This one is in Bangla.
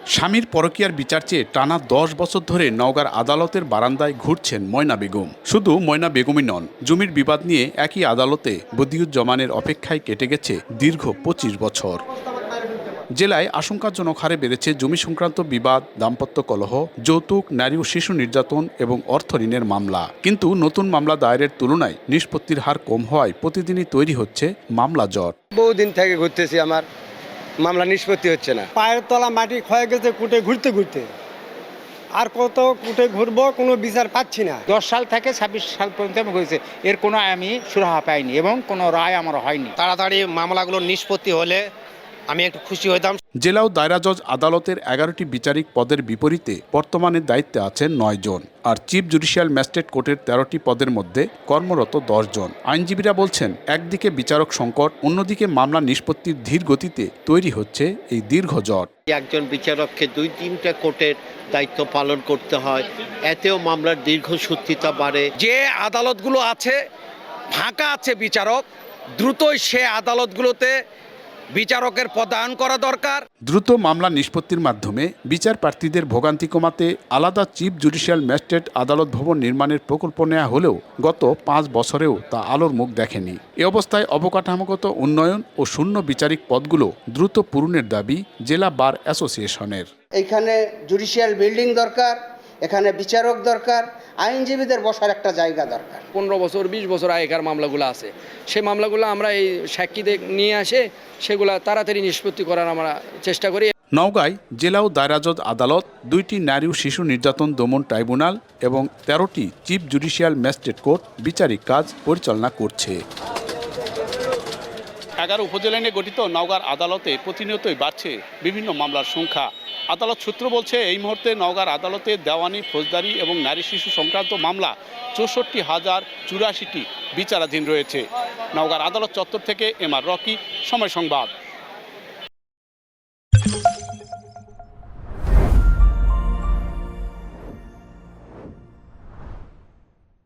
স্বামীর পরকীয়ার বিচার চেয়ে টানা ১০ বছর ধরে নওগাঁর আদালতের বারান্দায় ঘুরছেন ময়না বেগম। শুধু ময়না বেগমই নন, জমির বিবাদ নিয়ে একই আদালতে বদিউজ্জামানের অপেক্ষায় কেটে গেছে দীর্ঘ ২৫ বছর। জেলায় আশঙ্কাজনক হারে বেড়েছে জমি সংক্রান্ত বিবাদ, দাম্পত্য কলহ, যৌতুক, নারী ও শিশু নির্যাতন এবং অর্থ ঋণের মামলা। কিন্তু নতুন মামলা দায়েরের তুলনায় নিষ্পত্তির হার কম হওয়ায় প্রতিদিনই তৈরি হচ্ছে মামলা জট। বহুদিন থেকে ঘুরতেছি, আমার মামলা নিষ্পত্তি হচ্ছে না। পায়ের তলা মাটি ক্ষয়ে গেছে কুটে ঘুরতে ঘুরতে, আর কত কুটে ঘুরবো, কোনো বিচার পাচ্ছি না। 10 সাল থেকে 26 সাল পর্যন্ত আমি হয়েছে, এর কোনো আমি সুরাহা পাইনি এবং কোনো রায় আমার হয়নি। তাড়াতাড়ি মামলাগুলো নিষ্পত্তি হলে আমি একটু খুশি হইতাম। জেলা ও দায়রা জজ আদালতের 11টি বিচারিক পদের বিপরীতে বর্তমানে দায়িত্বে আছেন 9 জন, আর চিফ জুডিশিয়াল ম্যাজিস্ট্রেট কোর্টের 13টি পদের মধ্যে কর্মরত 10 জন। আইনজীবীরা বলছেন, একদিকে বিচারক সংকট, অন্যদিকে মামলা নিষ্পত্তির ধীর গতিতে তৈরি হচ্ছে এই দীর্ঘ জট। একজন বিচারককে 2-3টা কোর্টের দায়িত্ব পালন করতে হয়, এতেও মামলার দীর্ঘসূত্রিতা বাড়ে। যে আদালতগুলো আছে ফাঁকা আছে বিচারক, দ্রুতই সে আদালতগুলোতে বিচারকের পদায়ন করা দরকার। দ্রুত মামলা নিষ্পত্তির মাধ্যমে বিচার প্রার্থীদের ভোগান্তি কমাতে আলাদা চিফ জুডিশিয়াল ম্যাজিস্ট্রেট আদালত ভবন নির্মাণের প্রকল্প নেওয়া হলেও গত 5 বছরেও তা আলোর মুখ দেখেনি। এ অবস্থায় অবকাঠামোগত উন্নয়ন ও শূন্য বিচারিক পদগুলো দ্রুত পূরণের দাবি জেলা বার অ্যাসোসিয়েশনের। এইখানে জুডিশিয়াল বিল্ডিং দরকার, এখানে বিচারক দরকার, আইনজীবীদের বসার একটা জায়গা দরকার। 15 বছর 20 বছর আগেকার মামলাগুলো আছে, সেই মামলাগুলো আমরা এই সাক্ষীদের নিয়ে আসে সেগুলো তাড়াতাড়ি নিষ্পত্তি করার আমরা চেষ্টা করি। নওগাঁয় জেলা ও দায়রা জজ আদালত, 2টি নারী ও শিশু নির্যাতন দমন ট্রাইব্যুনাল এবং 13টি চিফ জুডিশিয়াল ম্যাজিস্ট্রেট কোর্ট বিচারিক কাজ পরিচালনা করছে। 11 উপজেলা নিয়ে গঠিত নওগাঁর আদালতে প্রতিনিয়তই বাড়ছে বিভিন্ন মামলার সংখ্যা। আদালত সূত্র বলছে, এই মুহূর্তে নওগাঁর আদালতে দেওয়ানি, ফৌজদারি এবং নারী শিশু সংক্রান্ত মামলা 64,084টি বিচারাধীন রয়েছে। নওগাঁর আদালত চত্বর থেকে এম আর রকি, সময় সংবাদ।